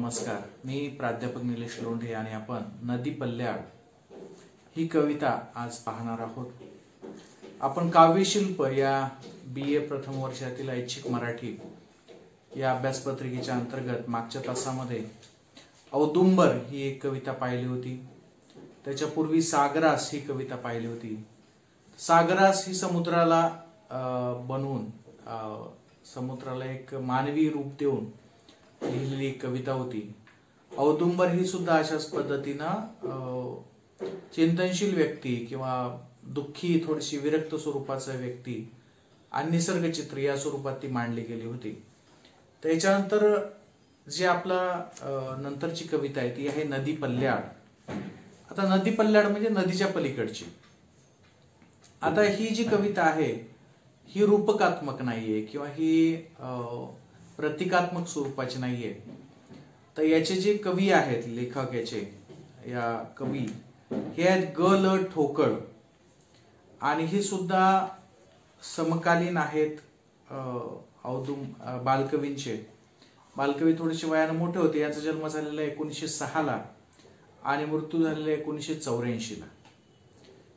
नमस्कार. मी प्राध्यापक निलेश लोंढे आणि आपण नदी पल्ल्याड ही कविता आज पाहणार आहोत. आपण काव्यशिल्प या BA प्रथम वर्षातील ऐच्छिक मराठी या अभ्यासपत्रिकेच्या अंतर्गत मागच्या तासामध्ये औदुंबर ही एक कविता पाहिली होती. त्याच्यापूर्वी सागरास ही कविता पाहिली होती. सागरास ही समुद्राला बनवून समुद्राला एक मानवी रूप देऊन लिहिलेली कविता होती. औदुंबर ही सुद्धा अशाच पद्धतीनं चिंतनशील व्यक्ती किंवा दुःखी थोडीशी विरक्त स्वरूपाचा व्यक्ती आणि निसर्ग चित्र या स्वरूपात ती मांडली गेली होती. त्याच्यानंतर जे आपला नंतरची कविता आहे ती आहे नदी पल्ल्याड. आता नदी पल्ल्याड म्हणजे नदीच्या पलीकडची. आता ही जी कविता आहे ही रूपकात्मक नाहीये किंवा ही प्रतिकात्मक स्वरूपाची नाहीये. तर याचे जे कवी आहेत, लेखक याचे या कवी हे आहेत ग.ल. ठोकळ आणि हे सुद्धा समकालीन आहेत बालकवींचे. बालकवी थोडेसे वयाने मोठे होते. याचा जन्म झालेला 1906 आणि मृत्यू झालेला 1984.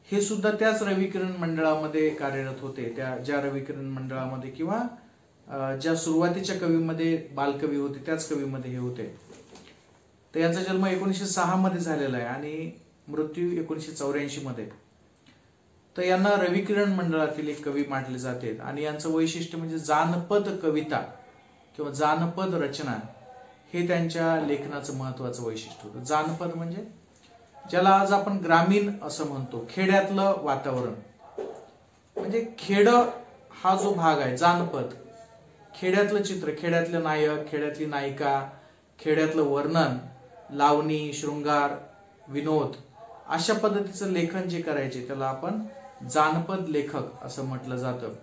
हे सुद्धा त्याच रविकिरण मंडळामध्ये कार्यरत होते. त्या ज्या रविकिरण मंडळामध्ये किंवा ज्या सुरुवातीच्या कवीमध्ये बालकवी होते त्याच कवीमध्ये हे होते. तर यांचा जन्म 1906 मध्ये झालेला आहे आणि मृत्यू 1984 मध्ये. तर यांना रविकिरण मंडळातील एक कवी मानले जाते आणि यांचं वैशिष्ट्य म्हणजे जानपद कविता किंवा जानपद रचना हे त्यांच्या लेखनाचं महत्वाचं वैशिष्ट्य होतं. जानपद म्हणजे ज्याला आज आपण ग्रामीण असं म्हणतो, खेड्यातलं वातावरण म्हणजे खेड हा जो भाग आहे जानपद, खेड्यातलं चित्र, खेड्यातले नायक, खेड्यातली नायिका, खेड्यातलं वर्णन, लावणी, शृंगार, विनोद अशा पद्धतीचं लेखन जे करायचे त्याला आपण जानपद लेखक असं म्हटलं जातं.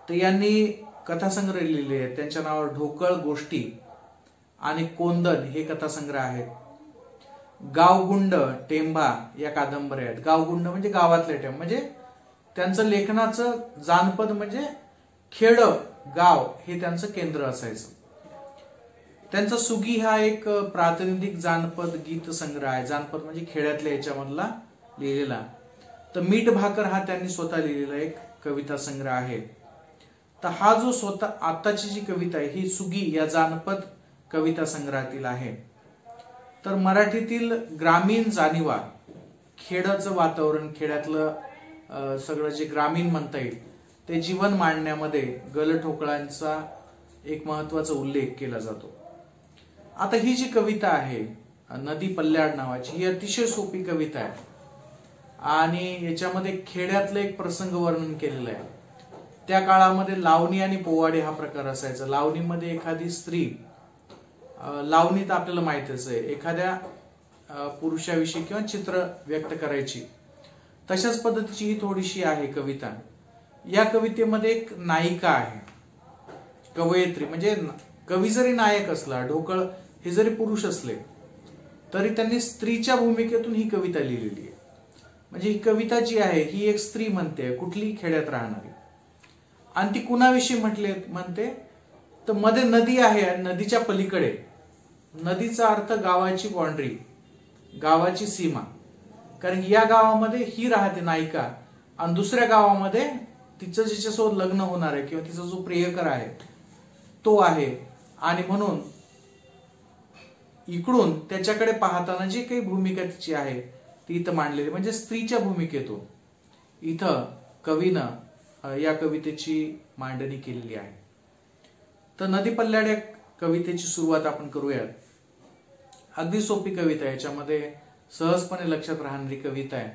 तर यांनी कथासंग्रह लिहिले आहेत. त्यांच्या नावावर ढोकळ गोष्टी आणि कोंदण हे कथासंग्रह आहेत. गावगुंड, टेंबा या कादंबऱ्या आहेत. गावगुंड म्हणजे गावातले टेंब, म्हणजे त्यांचं लेखनाचं जानपद म्हणजे खेड गाव हे त्यांचं केंद्र असायचं. त्यांचा सुगी हा एक प्रातिनिधिक जानपद गीत संग्रह आहे. जानपद म्हणजे खेड्यातल्या याच्यामधला लिहिलेला. तर मीठ भाकर हा त्यांनी स्वतः लिहिलेला एक कविता संग्रह आहे. तर हा जो स्वतः आताची जी कविता आहे ही सुगी या जानपद कविता संग्रहातील आहे. तर मराठीतील ग्रामीण जाणीवा, खेडाचं वातावरण, खेड्यातलं सगळं जे ग्रामीण म्हणता येईल ते जीवन मांडण्यामध्ये ग.ल. ठोकळांचा एक महत्वाचा उल्लेख केला जातो. आता ही जी कविता आहे नदी पल्ल्याड नावाची ही अतिशय सोपी कविता आहे आणि याच्यामध्ये खेड्यातलं एक प्रसंग वर्णन केलेलं आहे. त्या काळामध्ये लावणी आणि पोवाडे हा प्रकार असायचा. लावणीमध्ये एखादी स्त्री, लावणी तर आपल्याला माहितच आहे, एखाद्या पुरुषाविषयी किंवा चित्र व्यक्त करायची. तशाच पद्धतीची ही थोडीशी आहे कविता. या कवितेमध्ये एक नायिका आहे, कवयित्री, म्हणजे कवी जरी नायक असला, ढोकळ हे जरी पुरुष असले तरी त्यांनी स्त्रीच्या भूमिकेतून ही कविता लिहिलेली आहे. म्हणजे ही कविता जी आहे ही एक स्त्री म्हणते, कुठली खेड्यात राहणारी, आणि ती कुणाविषयी म्हणते तर मध्ये नदी आहे आणि नदीच्या पलीकडे, नदीचा अर्थ गावाची बाउंड्री, गावाची सीमा. कारण या गावामध्ये ही राहते नायिका आणि दुसऱ्या गावामध्ये तिचं जिच्यासोबत लग्न होणार आहे किंवा तिचा जो प्रियकर आहे तो आहे. आणि म्हणून इकडून त्याच्याकडे पाहताना जी काही भूमिका तिची आहे ती इथं मांडलेली, म्हणजे स्त्रीच्या भूमिकेतून इथं कवीनं या कवितेची मांडणी केलेली आहे. तर नदी पल्ल्याड या कवितेची सुरुवात आपण करूयात. अगदी सोपी कविता आहे, याच्यामध्ये सहजपणे लक्षात राहणारी कविता आहे.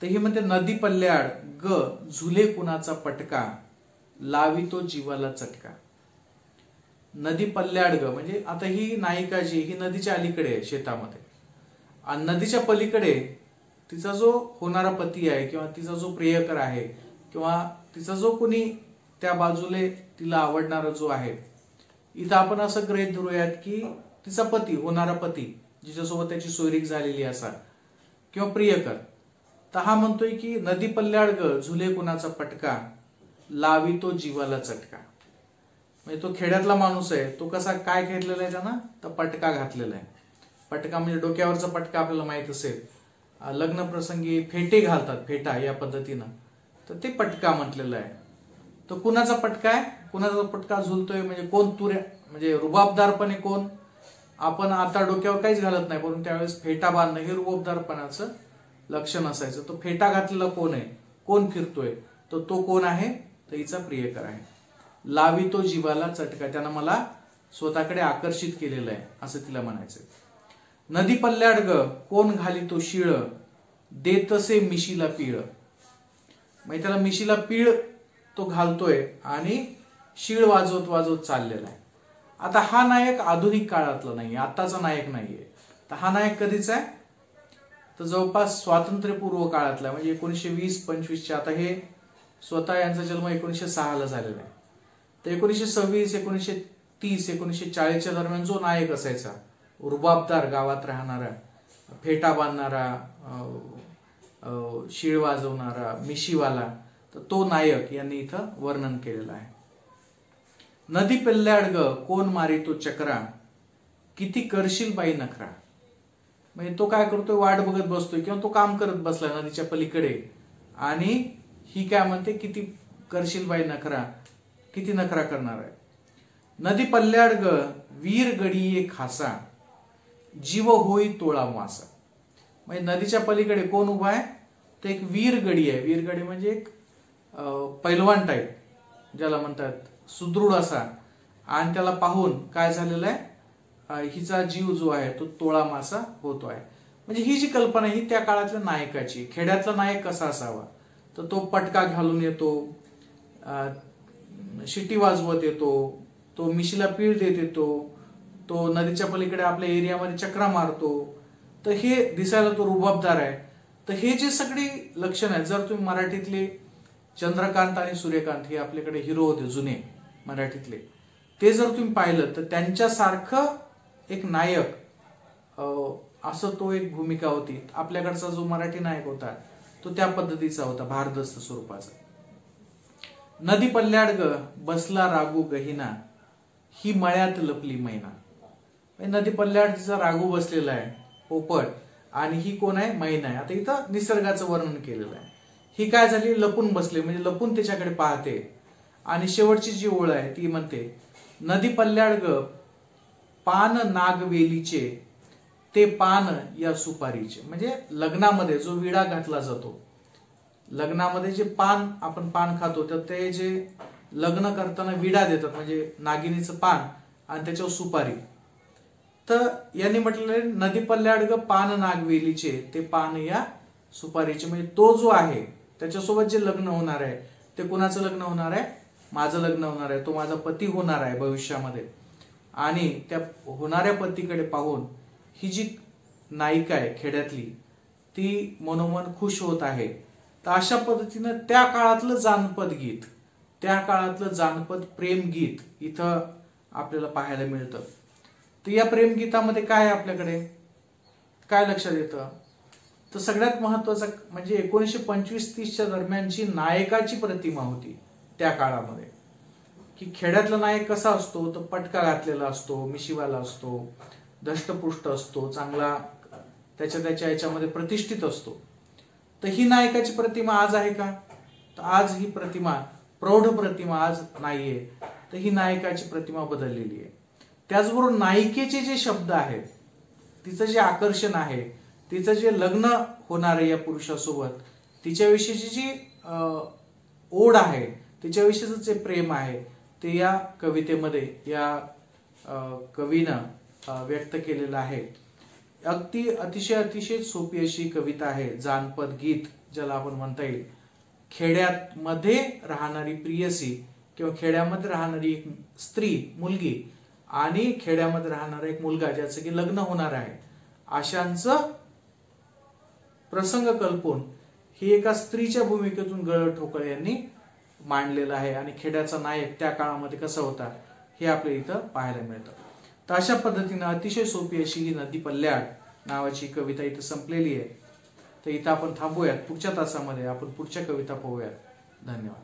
तर ही म्हणते नदी पल्ल्याड ग झुले कुणाचा पटका, लावितो जीवाला चटका. नदी पल्ल्याड ग म्हणजे आता ही नायिका जी ही नदीच्या अलीकडे आहे शेतामध्ये, आणि नदीच्या पलीकडे तिचा जो होणारा पती आहे किंवा तिचा जो प्रियकर आहे किंवा तिचा जो कोणी त्या बाजूले तिला आवडणारा जो आहे, इथं आपण असं गृहीत धरूयात की तिचा पती, होणारा पती, जिच्यासोबत त्याची सोयरीक झालेली असा किंवा प्रियकर. तर हा म्हणतोय की नदी पल्ल्याड ग झुले कुणाचा पटका, लावितो जीवाला चटका. म्हणजे तो खेड्यातला माणूस आहे, तो कसा काय घेतलेला आहे त्यानं, तर पटका घातलेला आहे. पटका म्हणजे डोक्यावरचा पटका आपल्याला माहित असेल. लग्न प्रसंगी फेटे घालतात, फेटा या पद्धतीनं, तर ते पटका म्हटलेलं आहे. तो कुणाचा पटका आहे, कुणाचा पटका झुलतोय, म्हणजे कोण तुऱ्या, म्हणजे रुबाबदारपणे कोण. आपण आता डोक्यावर काहीच घालत नाही, परंतु त्यावेळेस फेटा बांधणं हे रुबाबदारपणाचं लक्षण असायचं. तो फेटा घातलेला कोण आहे, कोण फिरतोय, तर तो कोण आहे, तर हिचा प्रियकर आहे. लावितो जीवाला चटका, त्यानं मला स्वतःकडे आकर्षित केलेलं आहे असं तिला म्हणायचं. नदी पल्ल्याड ग कोण घालितो शिळ, देतसे मिशीला पीळ. म्हणजे त्याला मिशीला पीळ तो घालतोय आणि शिळ वाजवत वाजवत चाललेला आहे. आता हा नायक आधुनिक काळातला नाहीये, आत्ताचा नायक नाहीये. तर हा नायक कधीचा आहे, तर जवळपास स्वातंत्र्यपूर्व काळातला, म्हणजे 1920-25च्या. आता हे स्वतः यांचा जन्म 1906ला झालेला आहे. तर 1926, 1930, 1940च्या दरम्यान जो नायक असायचा, रुबाबदार, गावात राहणारा, फेटा बांधणारा, शिळ वाजवणारा, मिशीवाला, तर तो नायक यांनी इथं वर्णन केलेलं आहे. नदी पल्ल्याड ग कोण मारितो चक्रा, किती करशील बाई नखरा. म्हणजे तो काय करतोय, वाट बघत बसतोय किंवा तो काम करत बसला नदीच्या पलीकडे, आणि ही काय म्हणते, किती करशील बाई नखरा, किती नखरा करणार आहे. नदी पल्ल्याड ग वीर गडी खासा, जीव होई तोळा मासा. म्हणजे नदीच्या पलीकडे कोण उभा आहे, तर एक वीर गडी आहे. वीर गडी म्हणजे एक पैलवान टाईप, ज्याला म्हणतात, सुदृढ असा, आणि त्याला पाहून काय झालेलं आहे, हिचा जीव जो आहे तो तोळा मासा होतो आहे. म्हणजे ही जी कल्पना ही त्या काळातल्या नायकाची. खेड्यातला नायक कसा असावा, तर तो पटका घालून येतो, शिटी वाजवत येतो, तो मिशीला पीळ देत येतो, तो नदीच्या पलीकडे आपल्या एरियामध्ये चक्रा मारतो, तर हे दिसायला तो रुबाबदार आहे. तर हे जे सगळी लक्षण आहेत, जर तुम्ही मराठीतले चंद्रकांत आणि सूर्यकांत हे आपल्याकडे हिरो होते जुने मराठीतले, ते जर तुम्ही पाहिलं तर त्यांच्यासारखं एक नायक असं तो एक भूमिका होती. आपल्याकडचा जो मराठी नायक होता तो त्या पद्धतीचा होता, भारदस्त स्वरूपाचा. नदी पल्ल्याड ग बसला रागू गहिना, ही मळ्यात लपली मैना. नदी पल्ल्याड तिचा रागू बसलेला आहे, पोपट, आणि ही कोण आहे, मैना आहे. आता इथं निसर्गाचं वर्णन केलेलं आहे. ही काय झाली, लपून बसले, म्हणजे लपून त्याच्याकडे पाहते. आणि शेवटची जी ओळ आहे ती म्हणते, नदी पल्ल्याड ग पान नागवेलीचे, ते पान या सुपारीचे. म्हणजे लग्नामध्ये जो विडा घातला जातो, लग्नामध्ये जे पान आपण पान खातो, तर ते जे लग्न करताना विडा देतात, म्हणजे नागिनीचं पान आणि त्याच्यावर सुपारी. तर यांनी म्हटलेलं नदी पल्ल्याड ग पान नागवेलीचे, ते पान या सुपारीचे. म्हणजे तो जो आहे त्याच्यासोबत जे लग्न होणार आहे, ते कुणाचं लग्न होणार आहे, माझं लग्न होणार आहे, तो माझा पती होणार आहे भविष्यामध्ये. आणि त्या होणाऱ्या पतीकडे पाहून ही जी नायिका आहे खेड्यातली, ती मनोमन खुश होत आहे. तर अशा पद्धतीनं त्या काळातलं जानपद गीत, त्या काळातलं जानपद प्रेम गीत इथं आपल्याला पाहायला मिळतं. तर या प्रेमगीतामध्ये काय आहे, आपल्याकडे काय लक्षात येतं, तर सगळ्यात महत्वाचं म्हणजे 1925-30च्या दरम्यानची नायकाची प्रतिमा होती त्या काळामध्ये. की खेड्यातला नायक कसा असतो, तर पटका घातलेला असतो, मिशीवाला असतो, धष्टपुष्ट असतो, चांगला त्याच्या याच्यामध्ये प्रतिष्ठित असतो. तर ही नायकाची प्रतिमा आज आहे का, तर आज ही प्रतिमा, प्रौढ प्रतिमा आज नाहीये. तर ही नायकाची प्रतिमा बदललेली आहे. त्याचबरोबर नायिकेचे जे शब्द आहेत, तिचं जे आकर्षण आहे, तिचं जे लग्न होणार आहे या पुरुषासोबत, तिच्याविषयीची जी ओढ आहे, तिच्याविषयीचं जे प्रेम आहे, ते या कवितेमध्ये या कवीनं व्यक्त केलेलं आहे. अगदी अतिशय सोपी अशी कविता आहे, जानपद गीत ज्याला आपण म्हणता येईल. खेड्यात मध्ये राहणारी प्रियसी किंवा खेड्यामध्ये राहणारी एक स्त्री, मुलगी, आणि खेड्यामध्ये राहणारा एक मुलगा ज्याचं की लग्न होणार आहे, अशांचं प्रसंग कल्पून ही एका स्त्रीच्या भूमिकेतून गळ ठोकळे यांनी मांडलेलं आहे. आणि खेड्याचा नायक त्या काळामध्ये कसा होता हे आपल्या इथं पाहायला मिळतं. तर अशा पद्धतीनं अतिशय सोपी अशी ही नदी पल्ल्याड नावाची कविता इथं संपलेली आहे. तर इथं आपण थांबूयात. पुढच्या तासामध्ये आपण पुढच्या कविता पाहूयात. धन्यवाद.